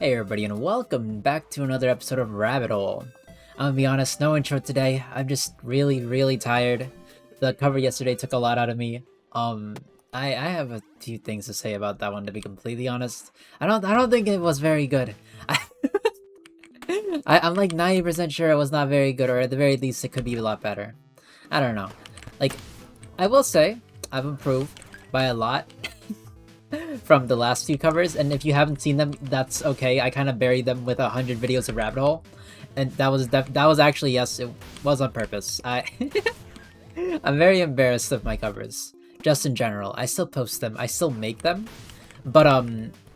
Hey everybody and welcome back to another episode of Rabbit Hole. I'm gonna be honest, no intro today. I'm just really tired. The cover yesterday took a lot out of me. Um I have a few things to say about that one, to be completely honest. I don't think it was very good. I'm like 90% sure it was not very good, or at the very least it could be a lot better. I don't know. Like, I will say I've improved by a lot from the last few covers, and if you haven't seen them, that's okay. I kind of buried them with 100 videos of Rabbit Hole, and that was actually, yes, it was on purpose. I'm very embarrassed of my covers, just in general. I still post them, I still make them, but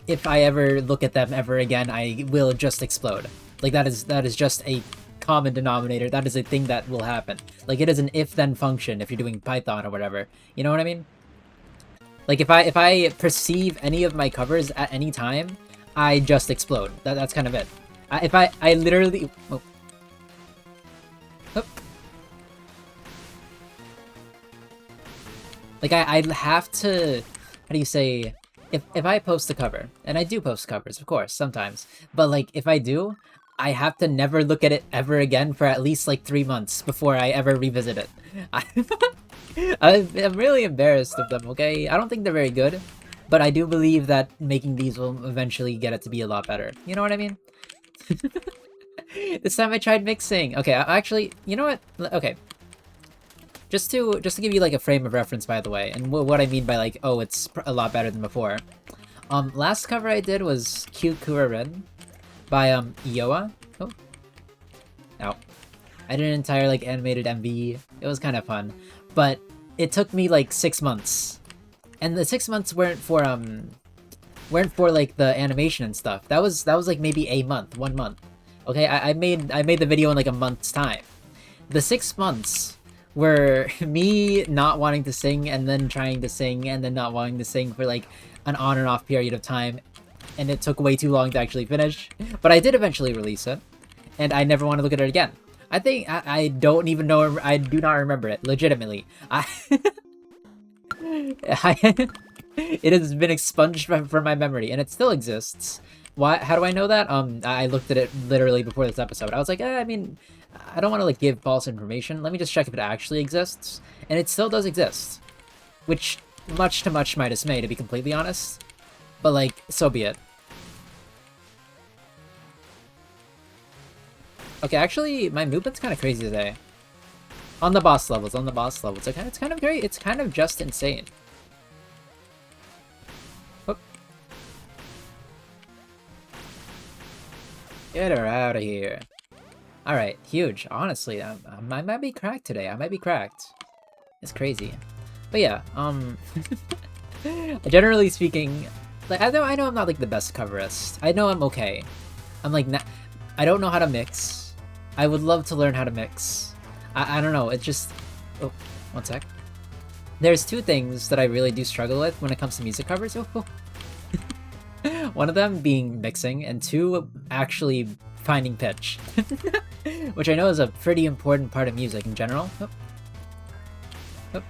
if I ever look at them ever again, I will just explode. Like, that is just a common denominator. That is a thing that will happen. Like, it is an if-then function if you're doing Python or whatever. You know what I mean? Like, if I perceive any of my covers at any time, I just explode. That's kind of it. I literally... Oh. Oh. Like, I have to... How do you say... If I post a cover, and I do post covers, of course, sometimes, but, like, if I do, I have to never look at it ever again for at least, like, 3 months before I ever revisit it. I'm really embarrassed of them, okay? I don't think they're very good, but I do believe that making these will eventually get it to be a lot better. You know what I mean? This time I tried mixing. Okay, actually, you know what? Okay. Just to give you like a frame of reference, by the way, and what I mean by like, oh, it's a lot better than before. Last cover I did was Kyukura Red by Iowa. Oh. Ow. I did an entire like animated MV. It was kind of fun, but it took me like 6 months, and the 6 months weren't for like the animation and stuff. That was like maybe a month, 1 month. Okay, I made the video in like a month's time. The 6 months were me not wanting to sing, and then trying to sing, and then not wanting to sing for like an on and off period of time, and it took way too long to actually finish. But I did eventually release it, and I never want to look at it again. I think I don't even know. I do not remember it legitimately. It has been expunged from my memory, and it still exists. Why? How do I know that? I looked at it literally before this episode. I was like, I mean, I don't want to like give false information. Let me just check if it actually exists, and it still does exist, which much to my dismay, to be completely honest. But like, so be it. Okay, actually, my movement's kind of crazy today. On the boss levels, it's kind of great. It's kind of just insane. Whoop. Get her out of here. Alright, huge. Honestly, I might be cracked today. I might be cracked. It's crazy. But yeah, generally speaking, like, I know I'm not like the best coverist. I know I'm okay. I'm like, I don't know how to mix. I would love to learn how to mix. I don't know, it's just... Oh, one sec. There's two things that I really do struggle with when it comes to music covers. Oh. One of them being mixing, and two, actually finding pitch. Which I know is a pretty important part of music in general. Oh. Oh.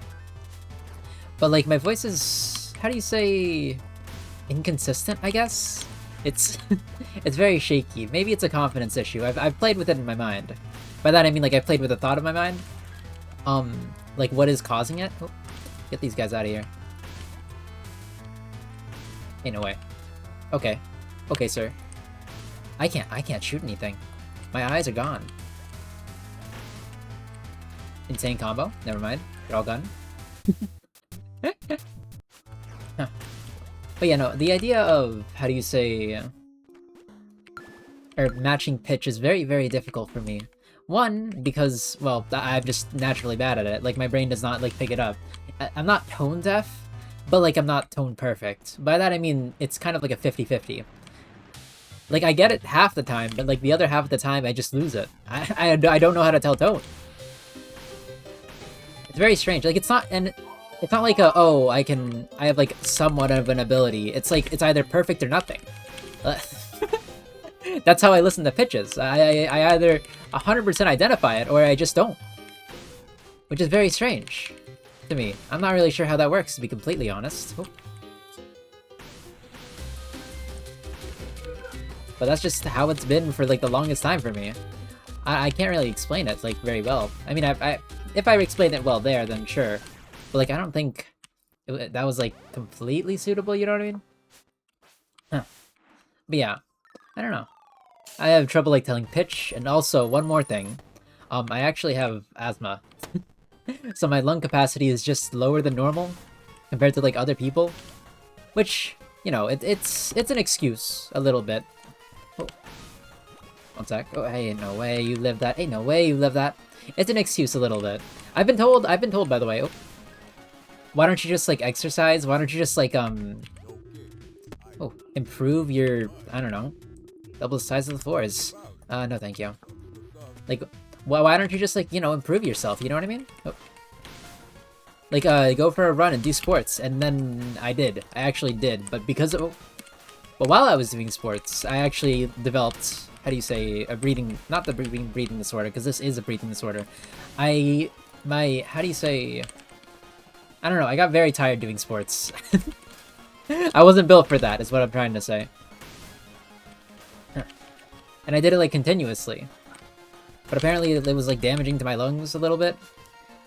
But like, my voice is... How do you say... inconsistent, I guess? It's it's very shaky. Maybe it's a confidence issue. I've played with it in my mind. By that I mean like I played with the thought of my mind. Like what is causing it? Oh, get these guys out of here. Ain't no way. Okay. Okay, sir. I can't shoot anything. My eyes are gone. Insane combo. Never mind. They're all gone. Huh. But yeah, no, the idea of, how do you say, or matching pitch is very difficult for me. One, because, well, I'm just naturally bad at it. Like, my brain does not, like, pick it up. I'm not tone deaf, but, like, I'm not tone perfect. By that I mean, it's kind of like a 50-50. Like, I get it half the time, but, like, the other half of the time, I just lose it. I don't know how to tell tone. It's very strange. Like, it's not, and... It's not like oh, I have like somewhat of an ability. It's like, it's either perfect or nothing. That's how I listen to pitches. I either 100% identify it, or I just don't. Which is very strange to me. I'm not really sure how that works, to be completely honest. Oh. But that's just how it's been for like the longest time for me. I can't really explain it like very well. I mean, if I explain it well there, then sure. But like, I don't think that was like completely suitable. You know what I mean? Huh. But yeah, I don't know. I have trouble like telling pitch, and also one more thing. I actually have asthma, so my lung capacity is just lower than normal compared to like other people, which you know it's an excuse a little bit. Oh, one sec. Oh, hey, no way you live that. Hey, no way you live that. It's an excuse a little bit. I've been told, by the way, oh, why don't you just, like, exercise? Why don't you just, like, improve your, I don't know, double the size of the floors? No thank you. Like, why don't you just, like, you know, improve yourself, you know what I mean? Oh. Like, go for a run and do sports, and then I did. I actually did, but because of... But while I was doing sports, I actually developed, how do you say, a breathing... Not the breathing disorder, because this is a breathing disorder. How do you say... I don't know, I got very tired doing sports. I wasn't built for that, is what I'm trying to say. And I did it, like, continuously. But apparently it was, like, damaging to my lungs a little bit.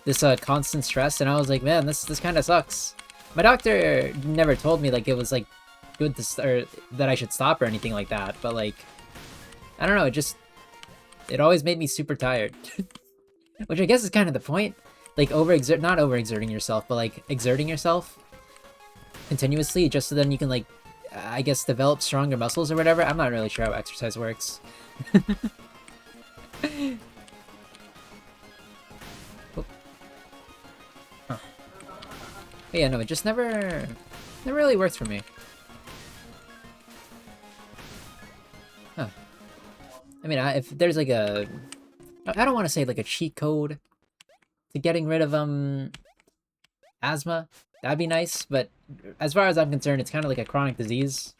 This, constant stress, and I was like, man, this kind of sucks. My doctor never told me, like, it was, like, good to or that I should stop or anything like that, but, like, I don't know, it always made me super tired. Which I guess is kind of the point. Like, not overexerting yourself, but, like, exerting yourself continuously just so then you can, like, I guess develop stronger muscles or whatever. I'm not really sure how exercise works. Oh. Huh. But yeah, no, it just never really worked for me. Huh. I mean, if there's like I don't want to say like a cheat code to getting rid of asthma, that'd be nice, but as far as I'm concerned, it's kind of like a chronic disease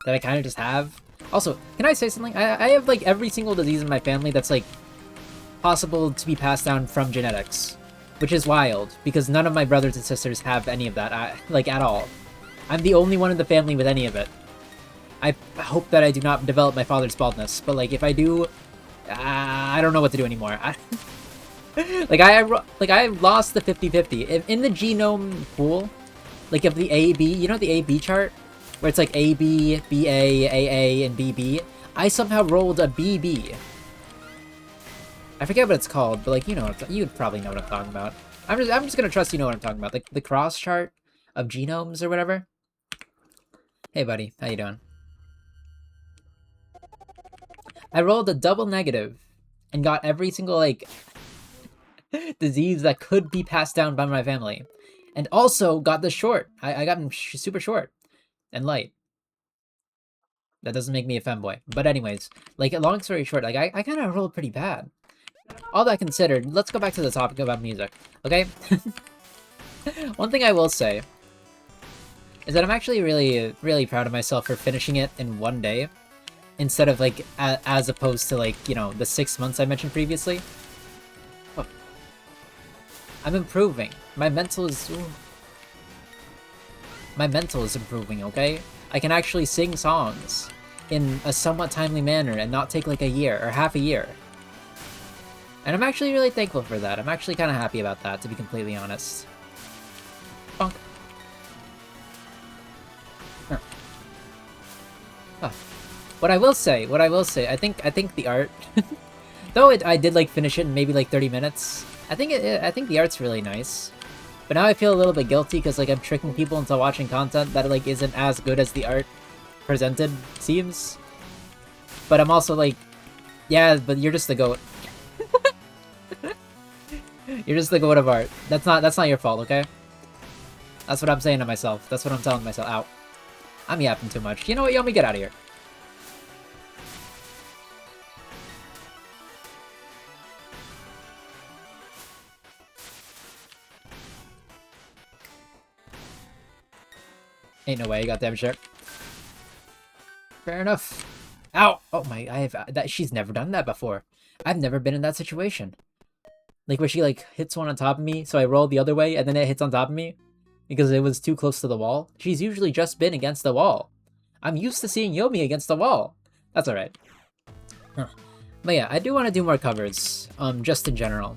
that I kind of just have. Also, can I say something? I have like every single disease in my family that's like possible to be passed down from genetics, which is wild because none of my brothers and sisters have any of that, like at all. I'm the only one in the family with any of it. I hope that I do not develop my father's baldness, but like if I do, I don't know what to do anymore. I lost the 50-50 in the genome pool, like of the AB. You know the AB chart, where it's like AB, BA, AA, and BB. I somehow rolled a BB. I forget what it's called, but like you'd probably know what I'm talking about. I'm just gonna trust you know what I'm talking about. Like the cross chart of genomes or whatever. Hey buddy, how you doing? I rolled a double negative and got every single like disease that could be passed down by my family, and also got the short. I got super short and light. That doesn't make me a femboy, but anyways, like long story short, like I kind of rolled pretty bad. All that considered, let's go back to the topic about music, okay? One thing I will say is that I'm actually really proud of myself for finishing it in one day, instead of like as opposed to like the 6 months I mentioned previously. Oh. I'm improving. My mental is improving, okay? I can actually sing songs in a somewhat timely manner and not take like a year or half a year. And I'm actually really thankful for that. I'm actually kind of happy about that, to be completely honest. Bonk. Huh. Oh. What I will say, I think the art, though I did like finish it in maybe like 30 minutes. I think the art's really nice. But now I feel a little bit guilty because like I'm tricking people into watching content that like isn't as good as the art presented seems. But I'm also like, yeah, but you're just the GOAT. You're just the GOAT of art. That's not your fault, okay? That's what I'm saying to myself. That's what I'm telling myself. Ow. I'm yapping too much. You know what? Let me get out of here. Ain't no way, you got damage there. Fair enough. Ow! Oh my, she's never done that before. I've never been in that situation. Like where she like hits one on top of me, so I roll the other way, and then it hits on top of me. Because it was too close to the wall. She's usually just been against the wall. I'm used to seeing Yomi against the wall. That's alright. Huh. But yeah, I do want to do more covers, just in general.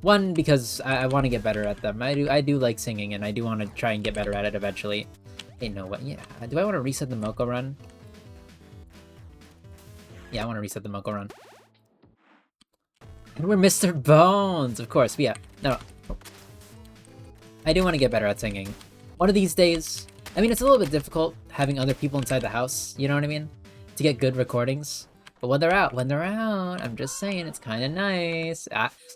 One, because I want to get better at them. I do like singing, and I do want to try and get better at it eventually. Hey, no, what? Yeah, do I want to reset the Moko run? Yeah, I want to reset the Moko run. And we're Mr. Bones, of course. But yeah, no. I do want to get better at singing. One of these days, I mean, it's a little bit difficult having other people inside the house, you know what I mean? To get good recordings. But when they're out, I'm just saying, it's kind of nice.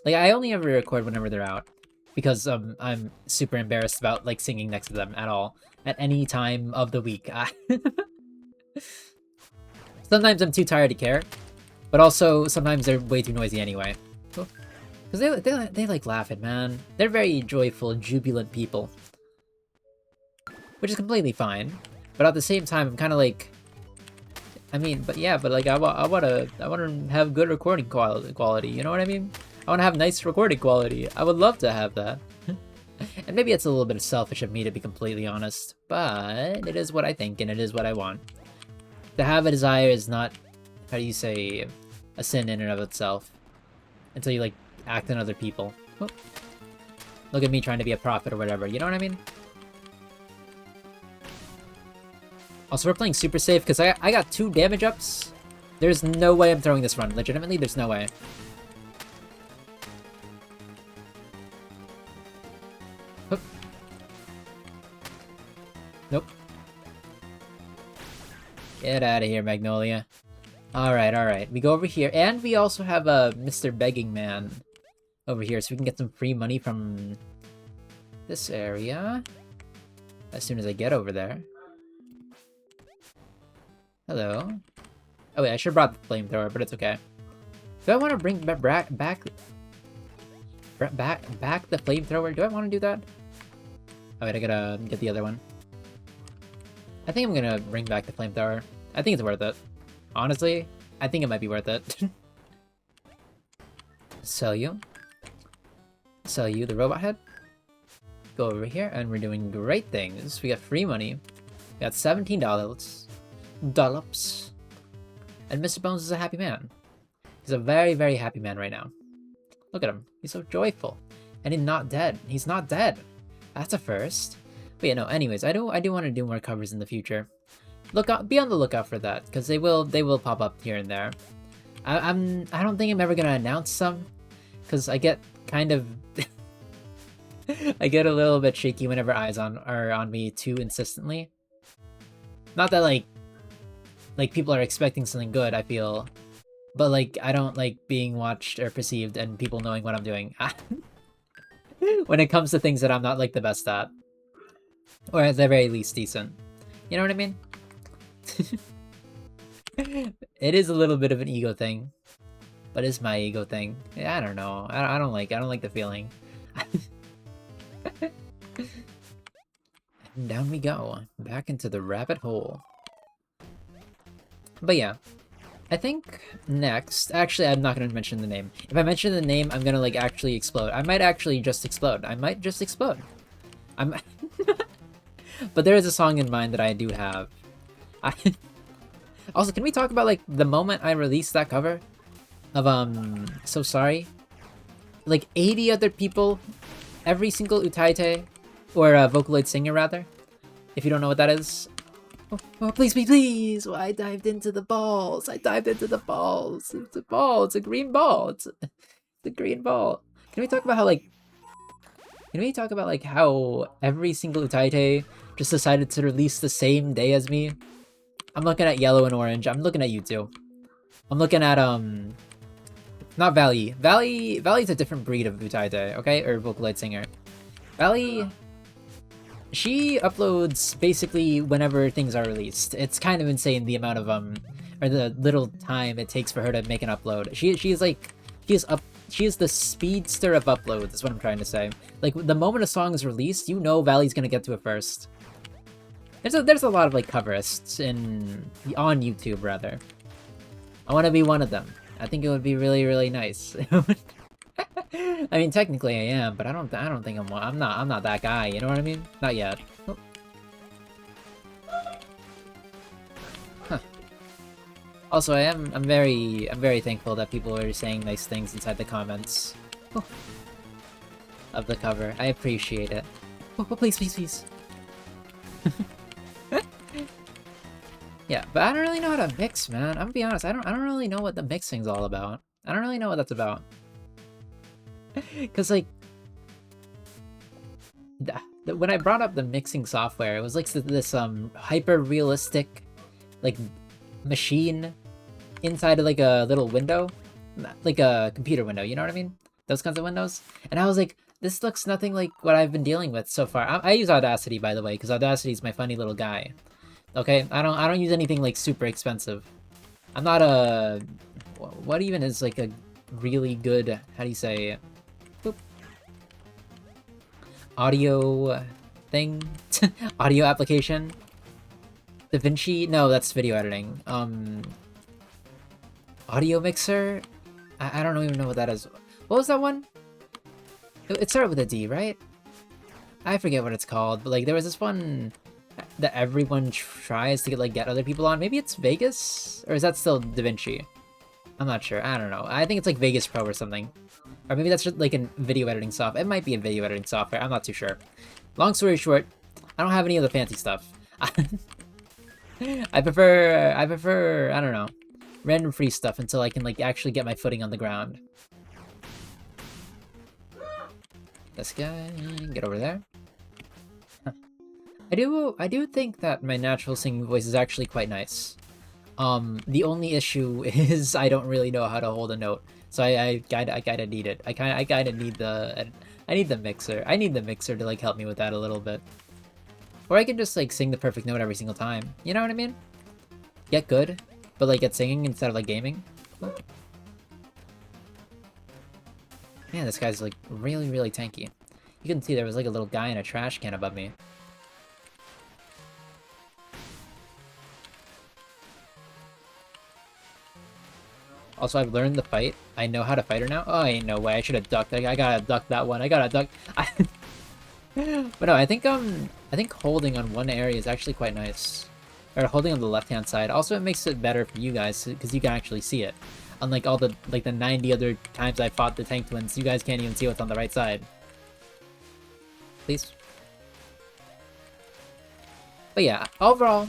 Like, I only ever record whenever they're out. Because I'm super embarrassed about, like, singing next to them at all. At any time of the week. Sometimes I'm too tired to care. But also, sometimes they're way too noisy anyway. Because they like laughing, man. They're very joyful, jubilant people. Which is completely fine. But at the same time, I'm kind of like... I mean, but yeah, but like, I want to have good recording quality, you know what I mean? I want to have nice recording quality. I would love to have that. And maybe it's a little bit selfish of me, to be completely honest. But it is what I think, and it is what I want. To have a desire is not, how do you say, a sin in and of itself. Until you, like, act on other people. Oh. Look at me trying to be a prophet or whatever, you know what I mean? Also, we're playing super safe because I got 2 damage ups. There's no way I'm throwing this run. Legitimately, there's no way. Oop. Nope. Get out of here, Magnolia. Alright, alright. We go over here. And we also have a Mr. Begging Man over here, so we can get some free money from this area as soon as I get over there. Hello. Oh wait, I should have brought the flamethrower, but it's okay. Do I want to bring back the flamethrower? Do I want to do that? Oh wait, I gotta get the other one. I think I'm gonna bring back the flamethrower. I think it's worth it. Honestly, I think it might be worth it. Sell you. Sell you the robot head. Go over here, and we're doing great things. We got free money. We got $17. Dollops. And Mr. Bones is a happy man. He's a very, very happy man right now. Look at him. He's so joyful. And he's not dead. He's not dead. That's a first. But yeah, no, anyways, I do want to do more covers in the future. Be on the lookout for that, because they will pop up here and there. I don't think I'm ever gonna announce some, because I get kind of I get a little bit shaky whenever eyes are on me too insistently. Not that like people are expecting something good, I feel, but like I don't like being watched or perceived and people knowing what I'm doing when it comes to things that I'm not like the best at, or at the very least decent. You know what I mean? It is a little bit of an ego thing, but it's my ego thing. Yeah, I don't know. I don't like the feeling. And down we go, back into the rabbit hole. But yeah, I think next, actually I'm not going to mention the name. If I mention the name, I'm going to like actually explode. I might actually just explode. I might just explode. But there is a song in mind that I do have. Also, can we talk about like the moment I released that cover of So Sorry? Like 80 other people, every single Utaite, or Vocaloid singer rather, if you don't know what that is. Oh, please, please, please! Well, I dived into the balls. I dived into the balls. It's a ball. It's a green ball. It's a green ball. Can we talk about how like? Can we talk about like how every single Utaite just decided to release the same day as me? I'm looking at Yellow and Orange. I'm looking at you two. I'm looking at not Valley. Valley's a different breed of Utaite, okay? Or Vocaloid singer. Valley, she uploads basically whenever things are released. It's kind of insane the amount of or the little time it takes for her to make an upload. She is the speedster of uploads, is what I'm trying to say. Like the moment a song is released, you know Valley's gonna get to it first. There's a lot of like coverists on YouTube rather. I want to be one of them. I think it would be really, really nice. I mean, technically I am, but I don't think I'm not that guy. You know what I mean? Not yet. Oh. Huh. Also, I'm very thankful that people are saying nice things inside the comments of the cover. I appreciate it. Please, please, please. Yeah, but I don't really know how to mix, man. I'm gonna be honest. I don't really know what the mixing's all about. I don't really know what that's about. Cause like, when I brought up the mixing software, it was like this hyper realistic, like, machine inside of like a little window, like a computer window. You know what I mean? Those kinds of windows. And I was like, this looks nothing like what I've been dealing with so far. I use Audacity, by the way, because Audacity is my funny little guy. Okay, I don't use anything like super expensive. I'm not a... What even is like a really good, how do you say, boop, audio thing? Audio application? DaVinci? No, that's video editing. Audio mixer? I don't even know what that is. What was that one? It started with a D, right? I forget what it's called, but like there was this one that everyone tries to get other people on. Maybe it's Vegas? Or is that still DaVinci? I'm not sure. I don't know. I think it's like Vegas Pro or something. Or maybe that's just like a video editing software. It might be a video editing software. I'm not too sure. Long story short, I don't have any of the fancy stuff. I prefer, I don't know, random free stuff until I can like actually get my footing on the ground. This guy, get over there. I do think that my natural singing voice is actually quite nice. The only issue is I don't really know how to hold a note, so I kinda need it. I kinda need the mixer. I need the mixer to like help me with that a little bit. Or I can just like sing the perfect note every single time. You know what I mean? Get good, but like at singing instead of like gaming. Man, this guy's like really tanky. You can see there was like a little guy in a trash can above me. Also, I've learned the fight. I know how to fight her now. Oh, ain't no way. I should have ducked. I gotta duck that one. I gotta duck. But no, I think holding on one area is actually quite nice. Or holding on the left-hand side. Also, it makes it better for you guys because you can actually see it. Unlike all the 90 other times I fought the tank twins, you guys can't even see what's on the right side. Please. But yeah, overall,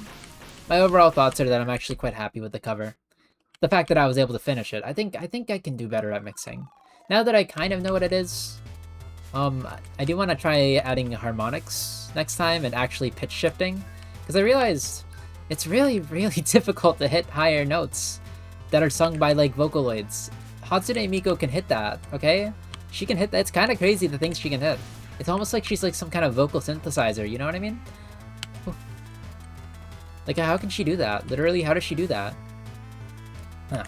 my overall thoughts are that I'm actually quite happy with the cover. The fact that I was able to finish it, I think I can do better at mixing. Now that I kind of know what it is, I do want to try adding harmonics next time and actually pitch shifting, because I realized it's really difficult to hit higher notes that are sung by like Vocaloids. Hatsune Miku can hit that, okay? She can hit that. It's kind of crazy the things she can hit. It's almost like she's like some kind of vocal synthesizer, you know what I mean? Like, how can she do that? Literally, how does she do that? Huh.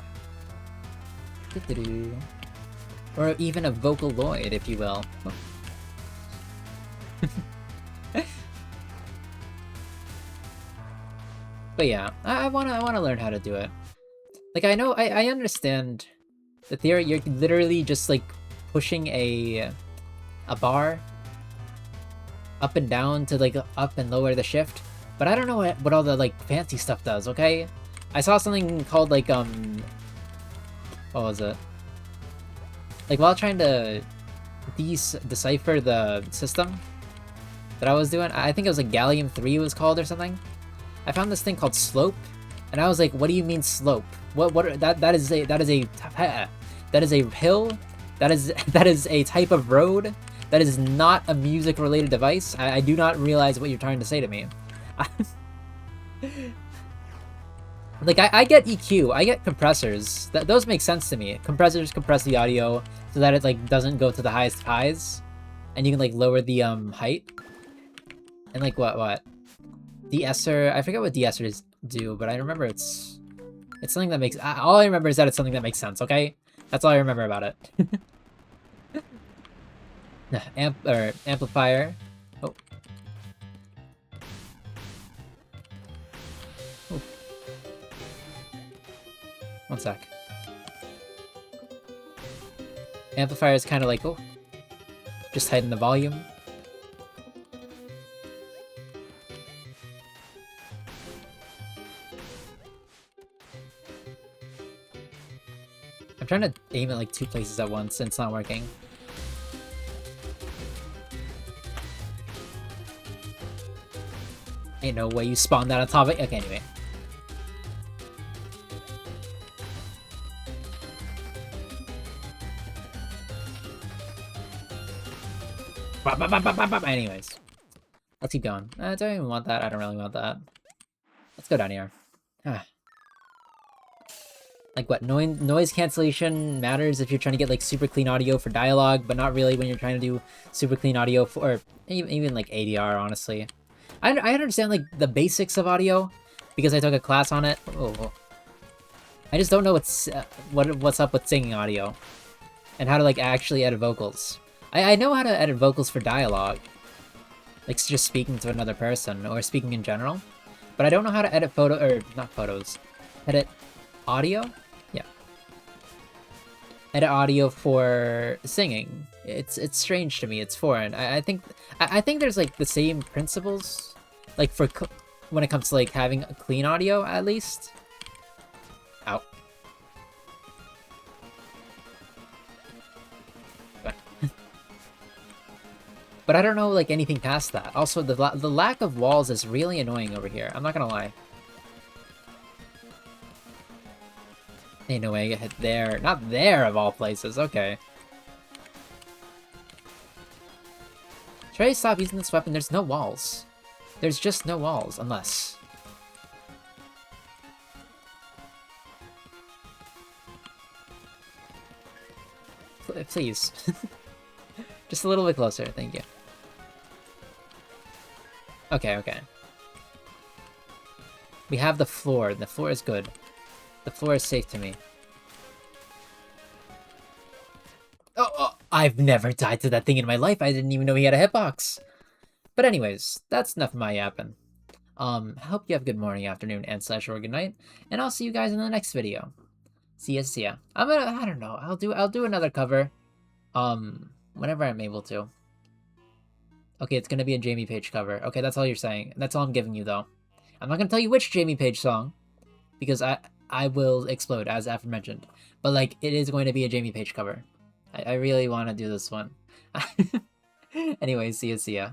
Or even a Vocaloid, if you will. But yeah, I wanna learn how to do it. Like, I understand the theory. You're literally just like pushing a bar up and down to like up and lower the shift. But I don't know what all the like fancy stuff does, okay? I saw something called like what was it? Like while trying to decipher the system that I was doing, I think it was like Gallium 3 was called or something. I found this thing called slope, and I was like, what do you mean slope? That is a hill? That is a type of road? That is not a music related device? I do not realize what you're trying to say to me. Like, I get EQ, I get compressors. Those make sense to me. Compressors compress the audio so that it, like, doesn't go to the highest highs. And you can, like, lower the, height. And, like, what? De-esser, I forget what de-essers do, but I remember it's something that makes... all I remember is that it's something that makes sense, okay? That's all I remember about it. Amplifier. Oh. Oh. One sec. Amplifier is kind of like, oh, just tighten the volume. I'm trying to aim at like 2 places at once and it's not working. Ain't no way you spawned that on top of it. Okay, anyway. Anyways. Let's keep going. I don't even want that. I don't really want that. Let's go down here. Like what? Noise cancellation matters if you're trying to get like super clean audio for dialogue, but not really when you're trying to do super clean audio for even like ADR, honestly. I understand like the basics of audio because I took a class on it. Oh. I just don't know what's up with singing audio and how to like actually edit vocals. I know how to edit vocals for dialogue, like just speaking to another person or speaking in general, but I don't know how to edit edit audio. Yeah, edit audio for singing. It's strange to me. It's foreign. I think there's like the same principles, like for when it comes to like having a clean audio at least. Ow. But I don't know like anything past that. Also, the lack of walls is really annoying over here. I'm not gonna lie. Ain't no way I get hit there. Not there of all places. Okay. Should I stop using this weapon? There's no walls. There's just no walls, unless... Please. Just a little bit closer, thank you. Okay, okay. We have the floor. The floor is good. The floor is safe to me. Oh, I've never died to that thing in my life. I didn't even know he had a hitbox. But anyways, that's enough of my yapping. I hope you have a good morning, afternoon, and / or good night. And I'll see you guys in the next video. See ya. I don't know. I'll do another cover. Whenever I'm able to. Okay, it's gonna be a Jamie Page cover. Okay, that's all you're saying. That's all I'm giving you, though. I'm not gonna tell you which Jamie Page song, because I will explode, as aforementioned. But, like, it is going to be a Jamie Page cover. I really want to do this one. Anyway, see ya.